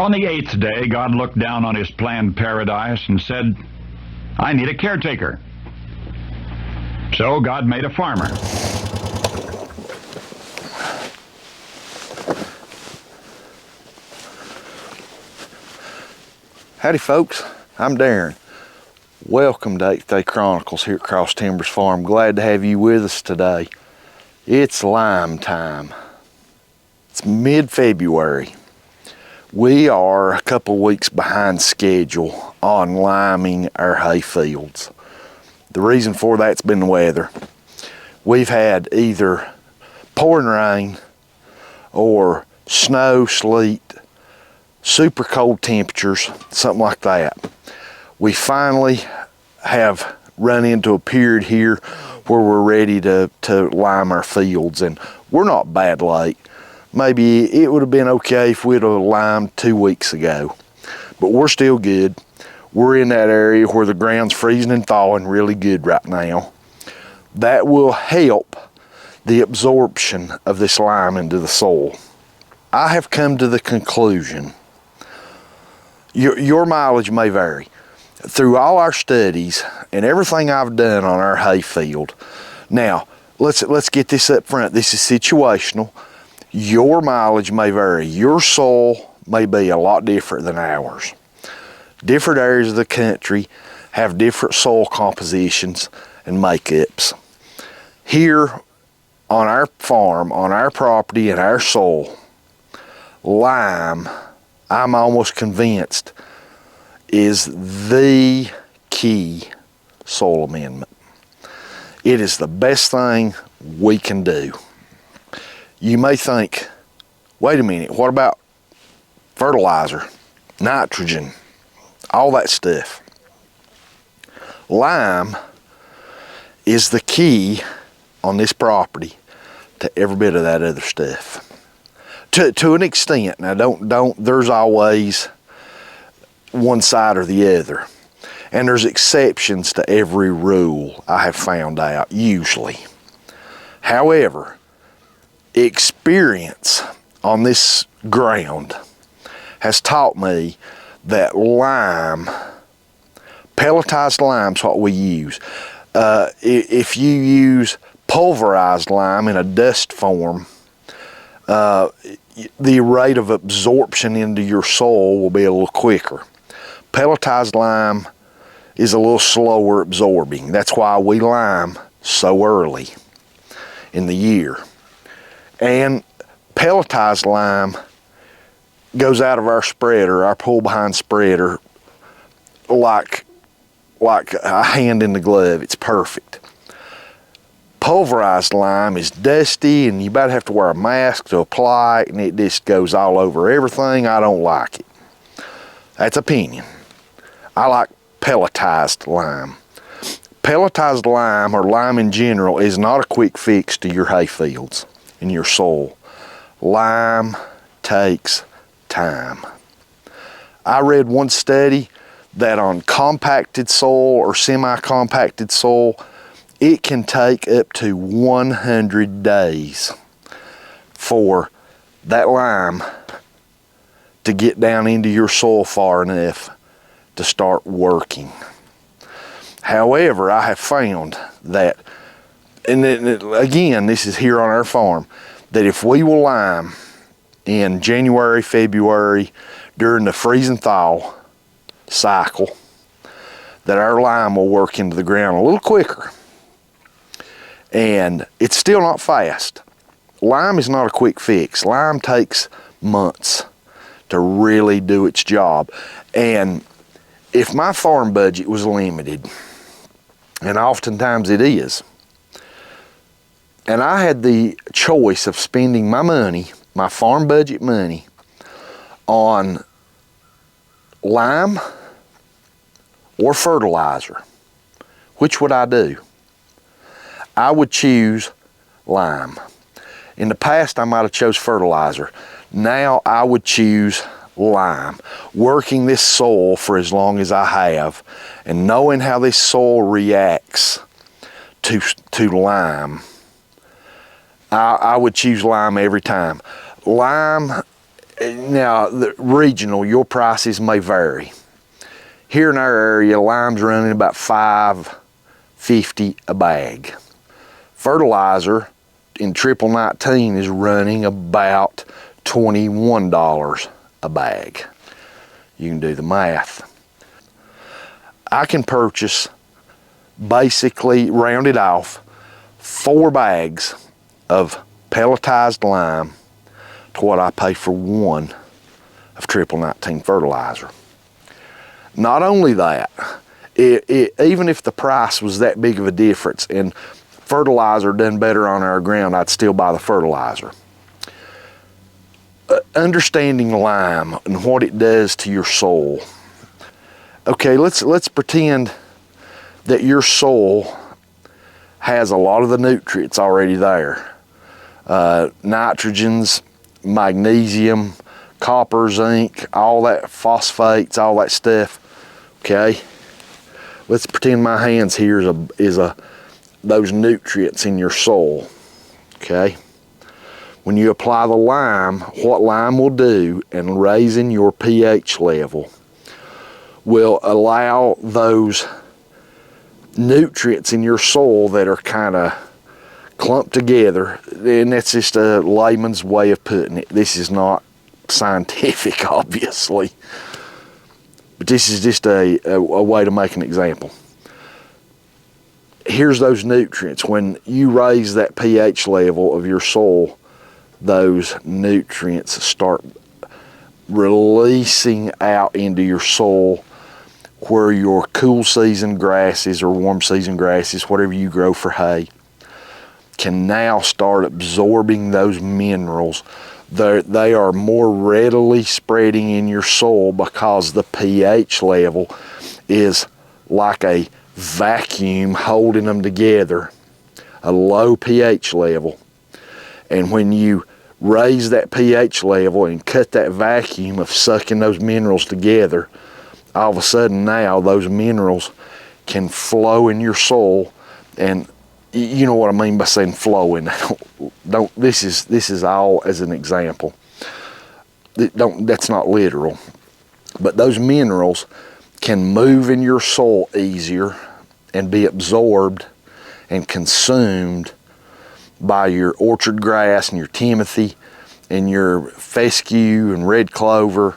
on the 8th day, God looked down on his planned paradise and said, I need a caretaker. So God made a farmer. Howdy folks, I'm Darren. Welcome to 8th Day Chronicles here at Cross Timbers Farm. Glad to have you with us today. It's lime time. It's mid-February. We are a couple weeks behind schedule on liming our hay fields. The reason for that's been the weather. We've had either pouring rain or snow, sleet, super cold temperatures, something like that. We finally have run into a period here where we're ready to lime our fields, and we're not bad late. Maybe it would have been okay if we'd have limed 2 weeks ago, but we're still good. We're in that area where the ground's freezing and thawing really good right now. That will help the absorption of this lime into the soil. I have come to the conclusion, your mileage may vary. Through all our studies and everything I've done on our hay field, now let's get this up front. This is situational. Your mileage may vary. Your soil may be a lot different than ours. Different areas of the country have different soil compositions and makeups. Here on our farm, on our property and our soil, lime, I'm almost convinced, is the key soil amendment. It is the best thing we can do. You may think, wait a minute, what about fertilizer, nitrogen, all that stuff? Lime is the key on this property to every bit of that other stuff. To an extent. Now there's always one side or the other. And there's exceptions to every rule, I have found out, usually. However, experience on this ground has taught me that lime, pelletized lime is what we use. If you use pulverized lime in a dust form, the rate of absorption into your soil will be a little quicker. Pelletized lime is a little slower absorbing. That's why we lime so early in the year. And pelletized lime goes out of our spreader, our pull behind spreader, like a hand in the glove. It's perfect. Pulverized lime is dusty and you about have to wear a mask to apply it, and it just goes all over everything. I don't like it. That's opinion. I like pelletized lime. Pelletized lime, or lime in general, is not a quick fix to your hay fields and your soil. Lime takes time. I read one study that on compacted soil or semi-compacted soil, it can take up to 100 days for that lime to get down into your soil far enough to start working. However, I have found that, and again, this is here on our farm, that if we will lime in January, February, during the freeze and thaw cycle, that our lime will work into the ground a little quicker. And it's still not fast. Lime is not a quick fix. Lime takes months to really do its job. And if my farm budget was limited, and oftentimes it is, and I had the choice of spending my money, my farm budget money, on lime or fertilizer, which would I do? I would choose lime. In the past, I might have chose fertilizer. Now I would choose lime. Working this soil for as long as I have, and knowing how this soil reacts to lime, I would choose lime every time. Lime Now, the regional, your prices may vary. Here in our area, lime's running about $5.50 a bag. Fertilizer in triple 19 is running about $21 a bag. You can do the math. I can purchase, basically rounded off, 4 bags of pelletized lime to what I pay for 1 of triple 19 fertilizer. Not only that, even if the price was that big of a difference and fertilizer done better on our ground, I'd still buy the fertilizer. Understanding lime and what it does to your soil. Okay, let's pretend that your soil has a lot of the nutrients already there. Nitrogens, magnesium, copper, zinc, all that, phosphates, all that stuff. Okay, let's pretend my hands here is those nutrients in your soil. Okay, when you apply the lime, what lime will do in raising your pH level will allow those nutrients in your soil that are kind of clumped together, and that's just a layman's way of putting it. This is not scientific, obviously, but this is just a way to make an example. Here's those nutrients. When you raise that pH level of your soil, those nutrients start releasing out into your soil, where your cool season grasses or warm season grasses, whatever you grow for hay, can now start absorbing those minerals. They are more readily spreading in your soil because the pH level is like a vacuum holding them together, a low pH level. And when you raise that pH level and cut that vacuum of sucking those minerals together, all of a sudden now those minerals can flow in your soil. And you know what I mean by saying flowing. This is all as an example. That's not literal. But those minerals can move in your soil easier and be absorbed and consumed by your orchard grass and your timothy and your fescue and red clover,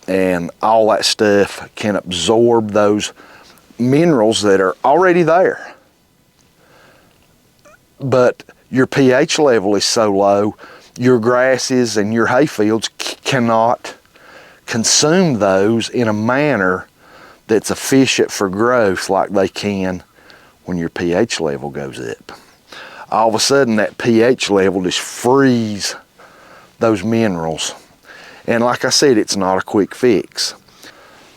and all that stuff can absorb those minerals that are already there. But your pH level is so low, your grasses and your hay fields cannot consume those in a manner that's efficient for growth like they can when your pH level goes up. All of a sudden that pH level just frees those minerals. And like I said, it's not a quick fix.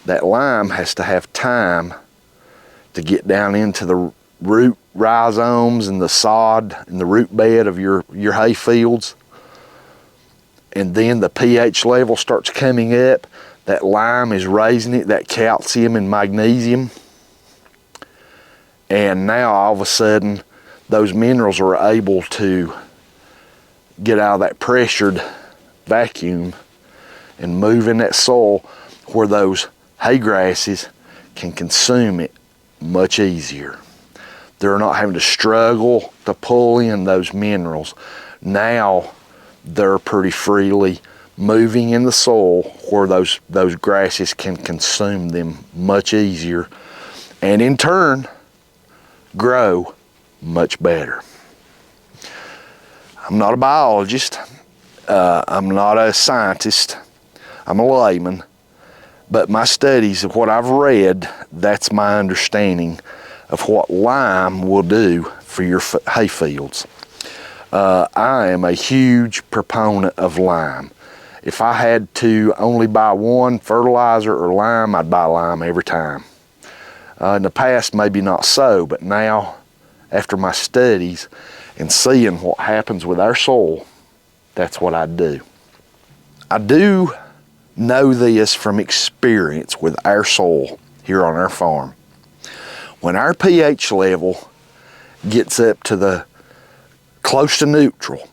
That lime has to have time to get down into the root rhizomes and the sod and the root bed of your hay fields. And then the pH level starts coming up. That lime is raising it, that calcium and magnesium. And now all of a sudden, those minerals are able to get out of that pressured vacuum and move in that soil where those hay grasses can consume it much easier. They're not having to struggle to pull in those minerals. Now they're pretty freely moving in the soil where those grasses can consume them much easier, and in turn grow much better. I'm not a biologist, I'm not a scientist, I'm a layman, but my studies of what I've read, that's my understanding of what lime will do for your hay fields. I am a huge proponent of lime. If I had to only buy one, fertilizer or lime, I'd buy lime every time. In the past, maybe not so, but now, after my studies and seeing what happens with our soil, that's what I do. I do know this from experience with our soil here on our farm. When our pH level gets up to the close to neutral,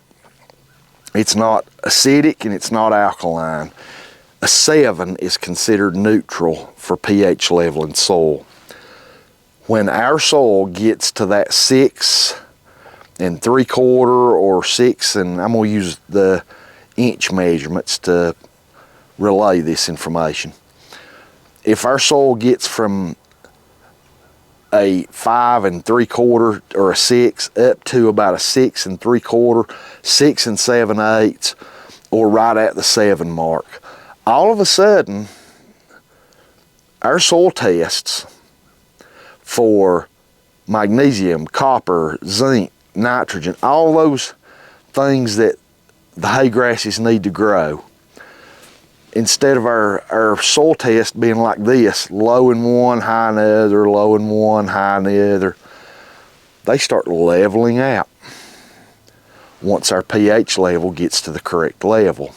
It's not acidic and it's not alkaline. A 7 is considered neutral for pH level in soil. When our soil gets to that 6 3/4 or 6, and I'm going to use the inch measurements to relay this information. If our soil gets from a 5 3/4 or a 6 up to about a 6 3/4, 6 7/8, or right at the 7 mark, all of a sudden our soil tests for magnesium, copper, zinc, nitrogen, all those things that the hay grasses need to grow, instead of our soil test being like this, low in one, high in the other, low in one, high in the other, they start leveling out once our pH level gets to the correct level.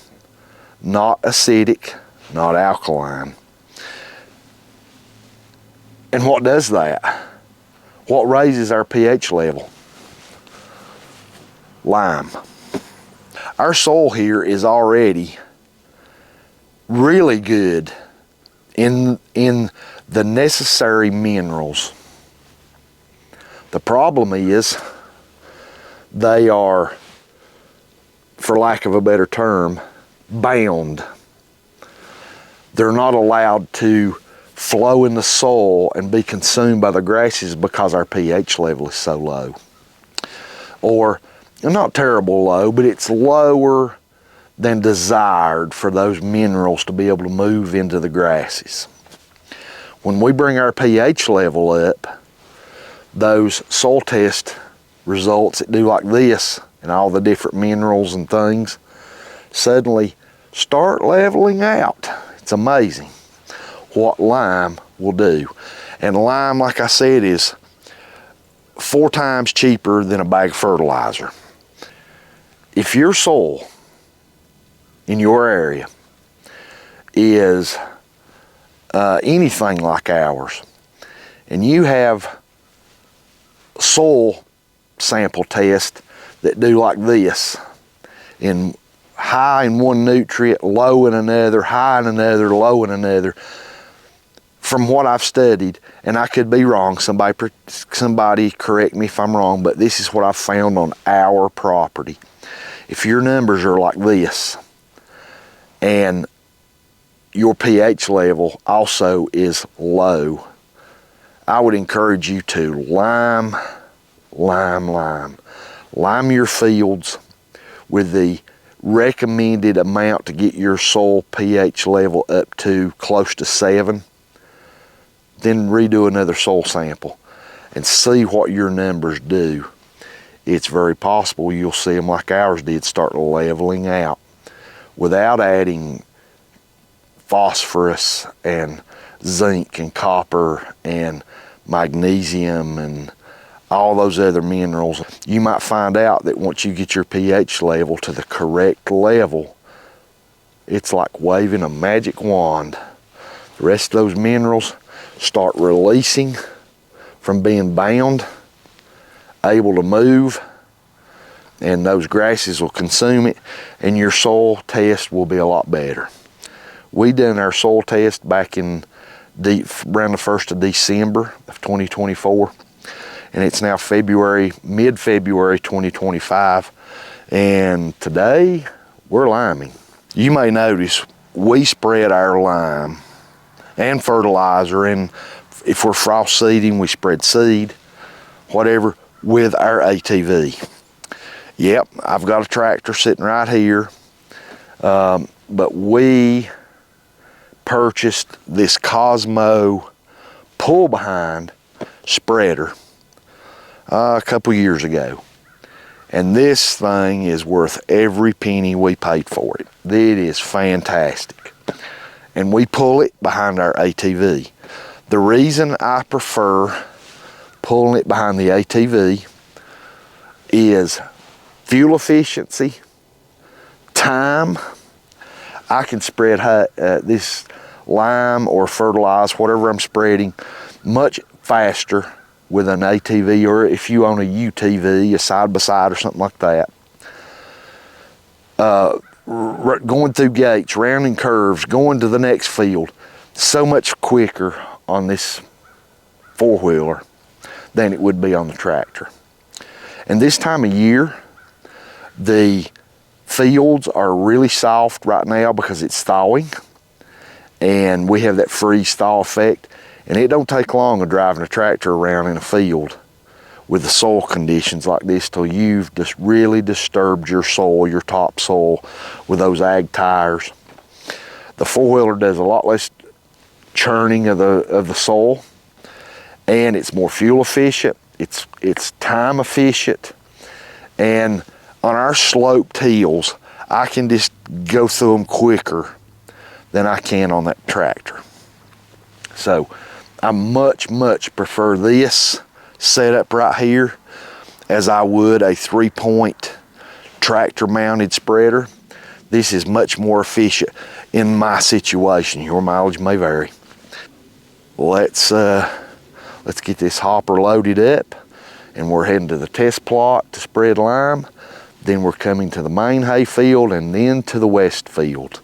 Not acidic, not alkaline. And what does that? What raises our pH level? Lime. Our soil here is already really good in the necessary minerals. The problem is they are, for lack of a better term, bound. They're not allowed to flow in the soil and be consumed by the grasses because our pH level is so low. Or, not terrible low, but it's lower than desired for those minerals to be able to move into the grasses. When we bring our pH level up, those soil test results that do like this and all the different minerals and things suddenly start leveling out. It's amazing what lime will do. And lime, like I said, is 4 times cheaper than a bag of fertilizer. If your soil in your area is anything like ours, and you have soil sample tests that do like this, in high in one nutrient, low in another, high in another, low in another, from what I've studied, and I could be wrong, somebody correct me if I'm wrong, but this is what I've found on our property. If your numbers are like this, and your pH level also is low, I would encourage you to lime your fields with the recommended amount to get your soil pH level up to close to 7. Then redo another soil sample and see what your numbers do. It's very possible you'll see them like ours did, start leveling out without adding phosphorus and zinc and copper and magnesium and all those other minerals. You might find out that once you get your pH level to the correct level, it's like waving a magic wand. The rest of those minerals start releasing from being bound, able to move, and those grasses will consume it, and your soil test will be a lot better. We done our soil test back in around the 1st of December of 2024, and it's now mid-February 2025, and today we're liming. You may notice we spread our lime and fertilizer, and if we're frost seeding, we spread seed, whatever, with our ATV. Yep, I've got a tractor sitting right here, but we purchased this Cosmo pull-behind spreader a couple years ago, and this thing is worth every penny we paid for it. It is fantastic. And we pull it behind our ATV. The reason I prefer pulling it behind the ATV is fuel efficiency, time. I can spread this lime or fertilizer, whatever I'm spreading, much faster with an ATV, or if you own a UTV, a side-by-side or something like that. going through gates, rounding curves, going to the next field, so much quicker on this four-wheeler than it would be on the tractor. And this time of year, the fields are really soft right now because it's thawing, and we have that freeze-thaw effect, and it don't take long of driving a tractor around in a field with the soil conditions like this till you've just really disturbed your soil, your topsoil, with those ag tires. The four-wheeler does a lot less churning of the soil, and it's more fuel efficient, it's time efficient, and on our sloped hills, I can just go through them quicker than I can on that tractor. So I much prefer this setup right here as I would a 3-point tractor mounted spreader. This is much more efficient in my situation. Your mileage may vary. Let's get this hopper loaded up, and we're heading to the test plot to spread lime. Then we're coming to the main hay field and then to the west field.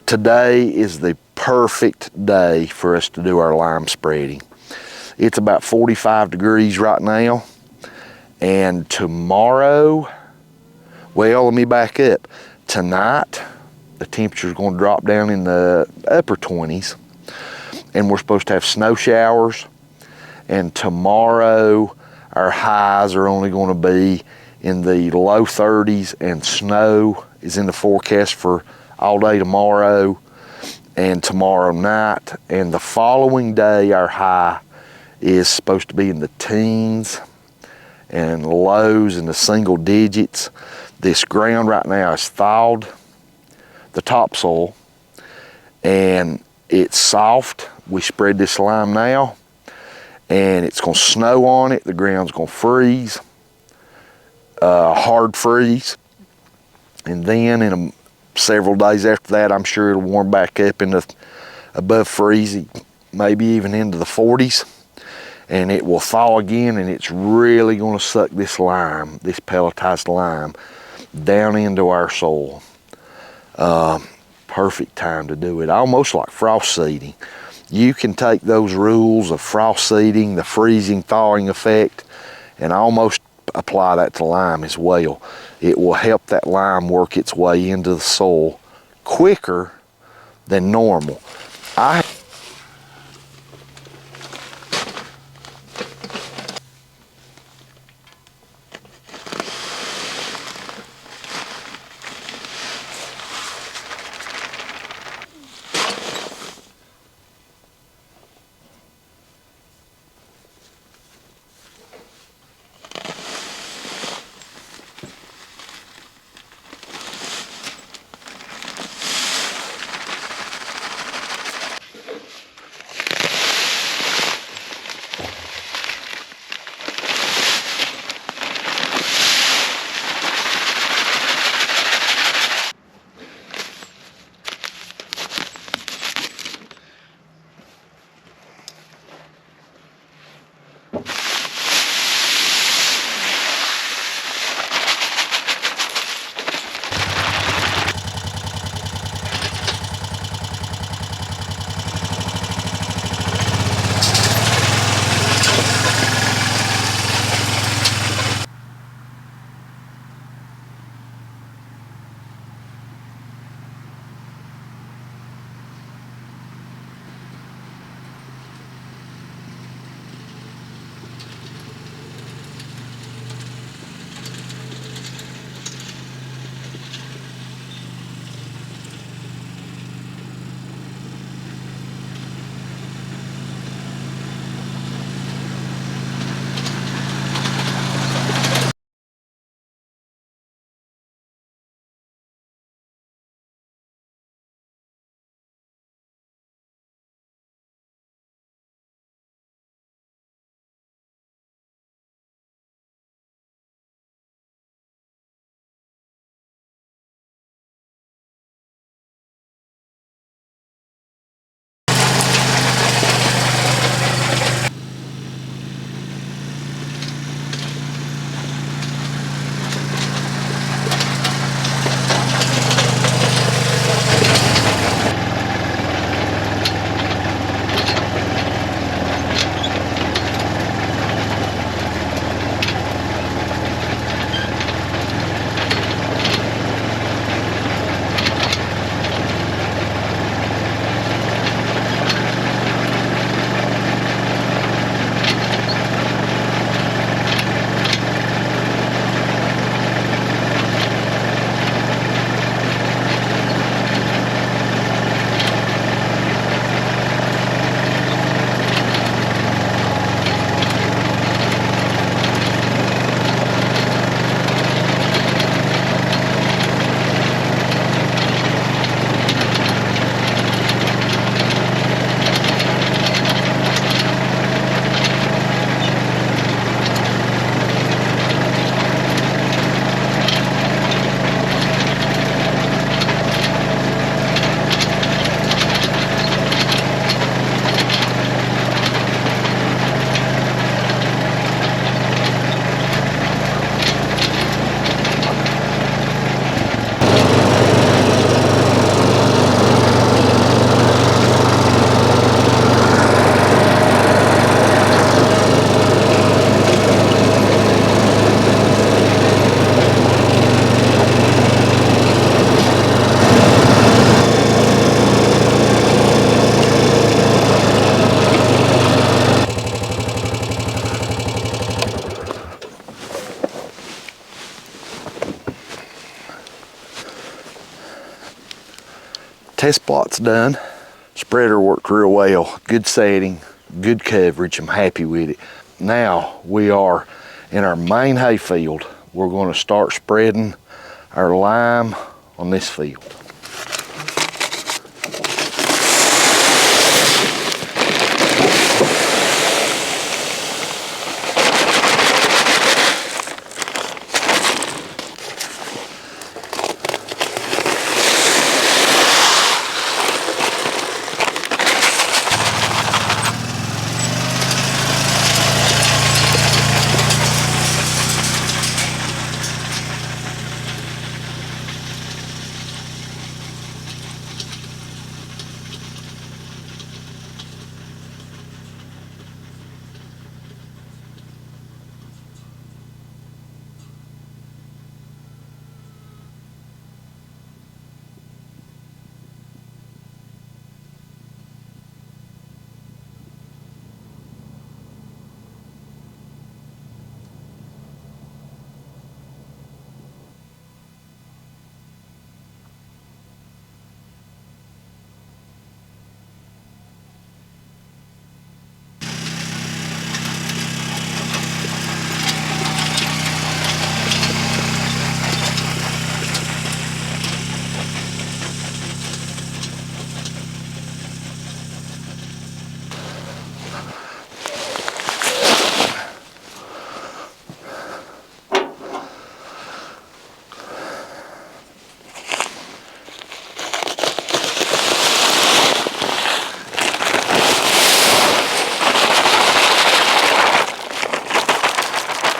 Today is the perfect day for us to do our lime spreading. It's about 45 degrees right now, and tomorrow, well, let me back up. Tonight, the temperature is going to drop down in the upper 20s, and we're supposed to have snow showers, and tomorrow our highs are only going to be in the low 30s, and snow is in the forecast for all day tomorrow and tomorrow night. And the following day, our high is supposed to be in the teens and lows in the single digits. This ground right now is thawed, the topsoil, and it's soft. We spread this lime now, and it's going to snow on it. The ground's going to freeze, hard freeze, and then in several days after that, I'm sure it'll warm back up into above freezing, maybe even into the 40s, and it will thaw again, and it's really going to suck this lime, this pelletized lime, down into our soil. Perfect time to do it, almost like frost seeding. You can take those rules of frost seeding, the freezing, thawing effect, and almost apply that to lime as well. It will help that lime work its way into the soil quicker than normal. test plot's done. Spreader worked real well. Good setting, good coverage. I'm happy with it. Now we are in our main hay field. We're going to start spreading our lime on this field.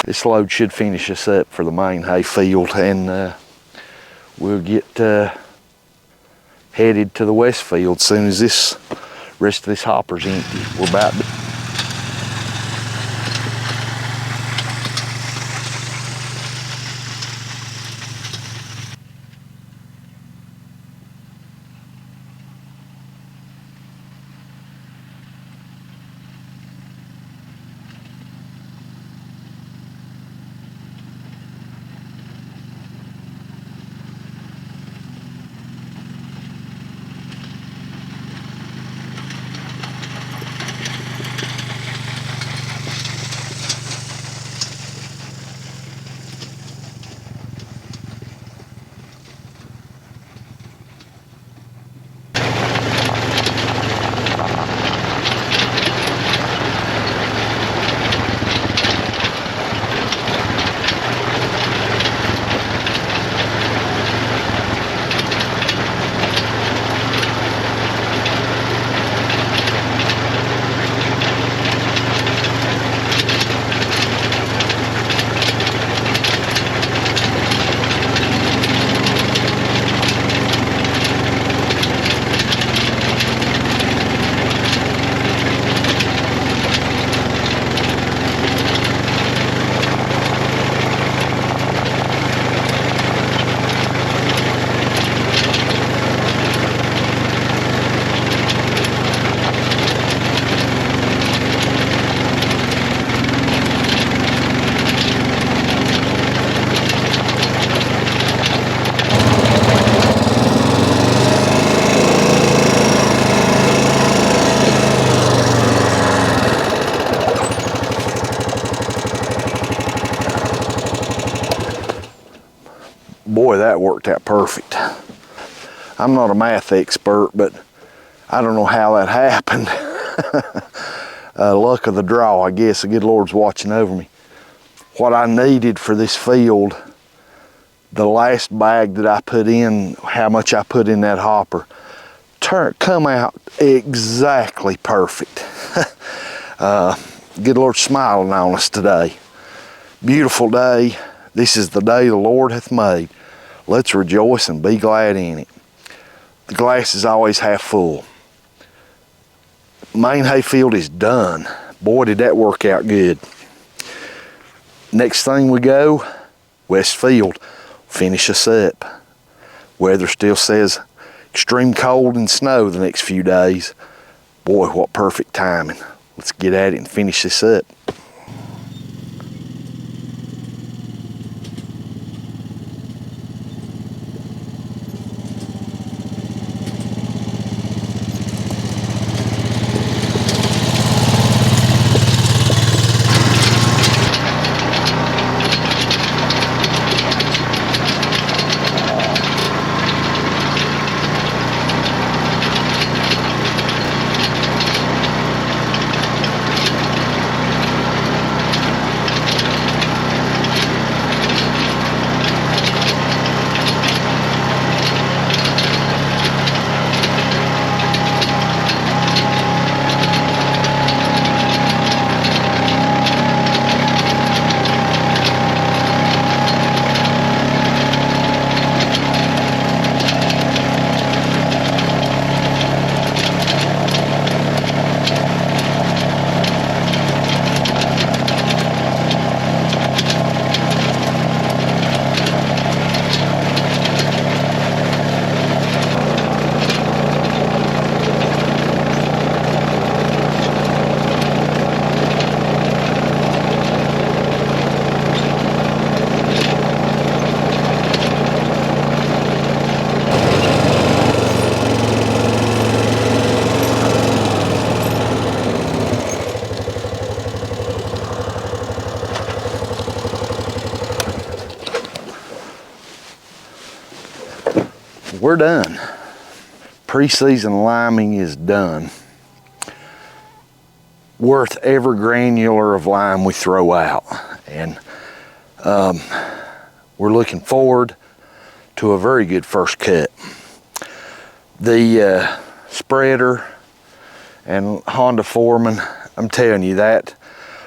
This load should finish us up for the main hay field, and we'll get headed to the west field as soon as this rest of this hopper's empty. We're about to boy, that worked out perfect. I'm not a math expert, but I don't know how that happened. Luck of the draw, I guess. The good Lord's watching over me. What I needed for this field, the last bag that I put in, how much I put in that hopper, come out exactly perfect. Good Lord smiling on us today. Beautiful day. This is the day the Lord hath made. Let's rejoice and be glad in it. The glass is always half full. Main hayfield is done. Boy, did that work out good. Next thing we go, west field. Finish us up. Weather still says extreme cold and snow the next few days. Boy, what perfect timing. Let's get at it and finish this up. we're done. Pre-season liming is done. Worth every granular of lime we throw out. And we're looking forward to a very good first cut. The spreader and Honda Foreman, I'm telling you that,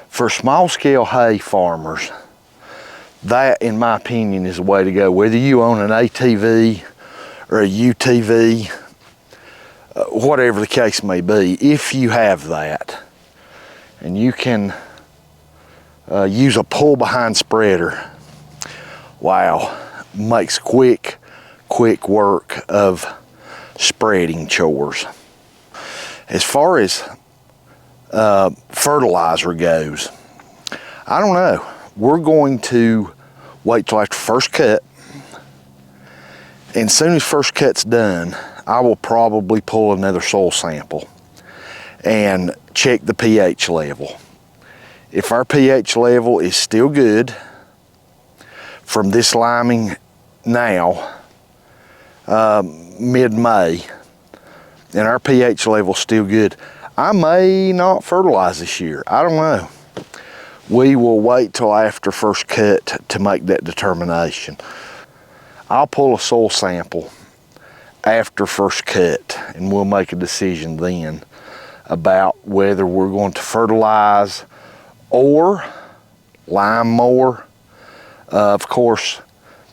for small scale hay farmers, that in my opinion is the way to go. Whether you own an ATV or a UTV, whatever the case may be, if you have that and you can use a pull behind spreader, wow, makes quick work of spreading chores. As far as fertilizer goes, I don't know. We're going to wait till after first cut, and as soon as first cut's done, I will probably pull another soil sample and check the pH level. If our pH level is still good from this liming now, mid-May, and our pH level's still good, I may not fertilize this year. I don't know. We will wait till after first cut to make that determination. I'll pull a soil sample after first cut, and we'll make a decision then about whether we're going to fertilize or lime more. Of course,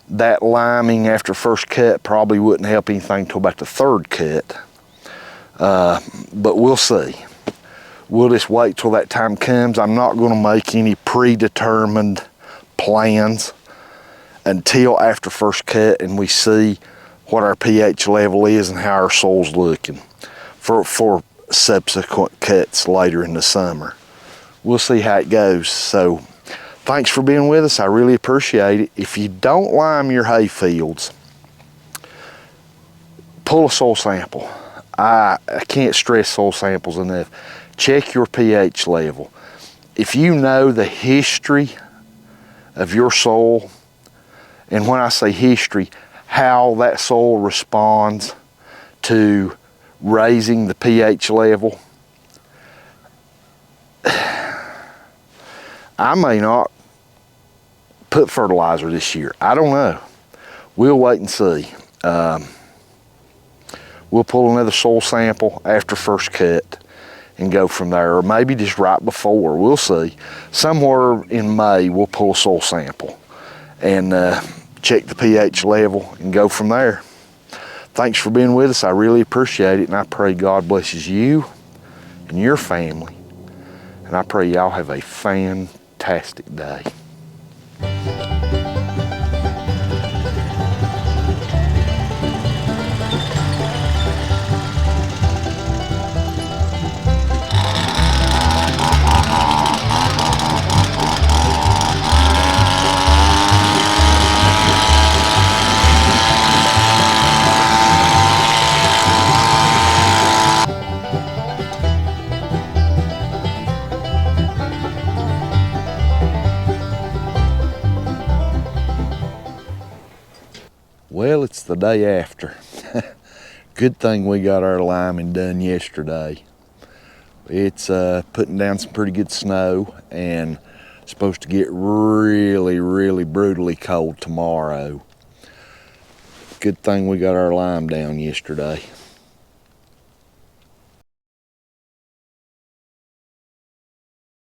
that liming after first cut probably wouldn't help anything till about the third cut, but we'll see. We'll just wait till that time comes. I'm not going to make any predetermined plans until after first cut and we see what our pH level is and how our soil's looking for subsequent cuts later in the summer. We'll see how it goes. So thanks for being with us. I really appreciate it. If you don't lime your hay fields, pull a soil sample. I can't stress soil samples enough. Check your pH level. If you know the history of your soil, and when I say history, how that soil responds to raising the pH level, I may not put fertilizer this year. I don't know. We'll wait and see. We'll pull another soil sample after first cut and go from there, or maybe just right before. We'll see. Somewhere in May, we'll pull a soil sample and check the pH level and go from there. Thanks for being with us. I really appreciate it, and I pray God blesses you and your family, and I pray y'all have a fantastic day. Well, it's the day after. Good thing we got our liming done yesterday. It's putting down some pretty good snow and supposed to get really brutally cold tomorrow. Good thing we got our lime down yesterday.